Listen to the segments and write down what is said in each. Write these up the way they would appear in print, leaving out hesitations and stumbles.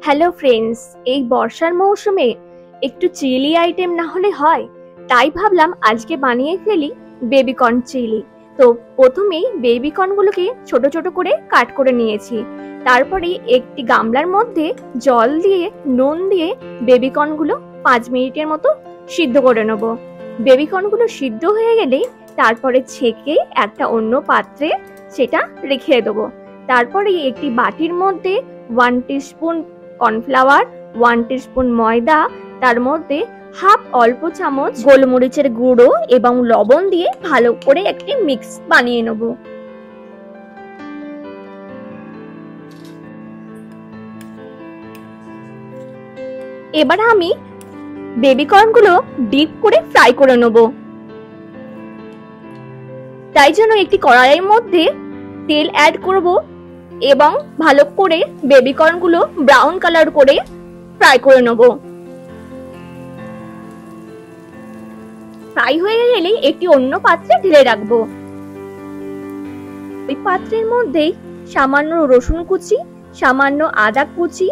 Hello friends, এই বর্ষার মৌসুমে একটু চিলি আইটেম না হলে হয়। তাই ভাবলাম আজকে বানিয়ে ফেলি বেবিকর্ন চিলি। তো প্রথমেই বেবিকর্নগুলোকে ছোট ছোট করে কাট করে নিয়েছি। তারপরে একটি গামলার মধ্যে জল দিয়ে নুন দিয়ে বেবিকর্নগুলো 5 মিনিটের মতো সিদ্ধ করে নেব। বেবিকর্নগুলো সিদ্ধ হয়ে গেলে তারপরে ছেঁকে একটা অন্য পাত্রে সেটা রেখে দেবো। তারপরে একটি বাটির মধ্যে 1 টিস্পুন কর্নফ্লাওয়ার, 1 টিস্পুন ময়দা, তার মধ্যে হাফ অল্প চামচ গোলমরিচের গুঁড়ো এবং লবণ দিয়ে ভালো করে একটি মিক্স বানিয়ে নেব। এবার আমি বেবিকর্নগুলো ডিপ করে ফ্রাই করে নেব। তাই জন্য একটি কড়াইয়ের মধ্যে তেল অ্যাড করব এবং ভালো করে বেবিকর্নগুলো ব্রাউন কালার করে ফ্রাই করে নেব। ফ্রাই হয়ে গেলে একটি অন্য পাত্রে ঢেলে রাখবো। ওই পাত্রের মধ্যেই সামান্য রসুন কুচি, সামান্য আদা কুচি,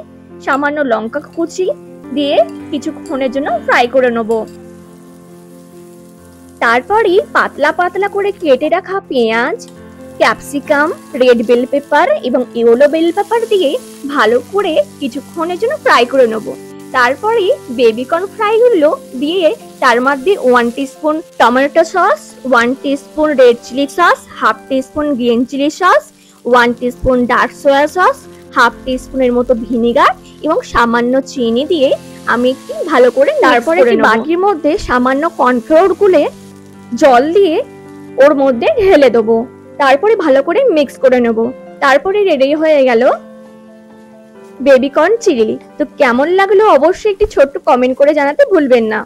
সামান্য লঙ্কা কুচি দিয়ে কিছুক্ষণের জন্য ফ্রাই করে নেব। তারপরে পাতলা পাতলা করে কেটে রাখা পেঁয়াজ, ক্যাপসিকাম, রেড বেল পেপার এবং ইয়েলো বেল পেপার দিয়ে ভালো করে কিছুক্ষণের জন্য ফ্রাই করে নেব। তারপরে বেবিকর্ন ফ্রাইগুলো দিয়ে তার মধ্যে 1 teaspoon tomato sauce, 1 teaspoon red chilli sauce, half teaspoon green chilli sauce, 1 teaspoon dark soya sauce, half টিস্পুনের মতো ভিনিগার এবং সামান্য চিনি দিয়ে আমি একটু ভালো করে তারপরে একটি বাটির মধ্যে সামান্য কর্নফ্লাওয়ার গুলে জল দিয়ে ওর মধ্যে ঢেলে দেবো। তারপরে ভালো করে মিক্স করে নেব। তারপরে রেডি হয়ে গেল বেবিকর্ন চিলি। তো কেমন লাগলো অবশ্যই একটি ছোট্ট কমেন্ট করে জানাতে ভুলবেন না।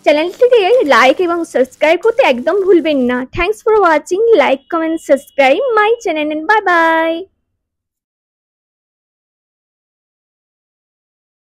চ্যানেলটিকে লাইক এবং সাবস্ক্রাইব করতে একদম ভুলবেন না। Thanks for watching. Like, comment, subscribe my channel and bye by.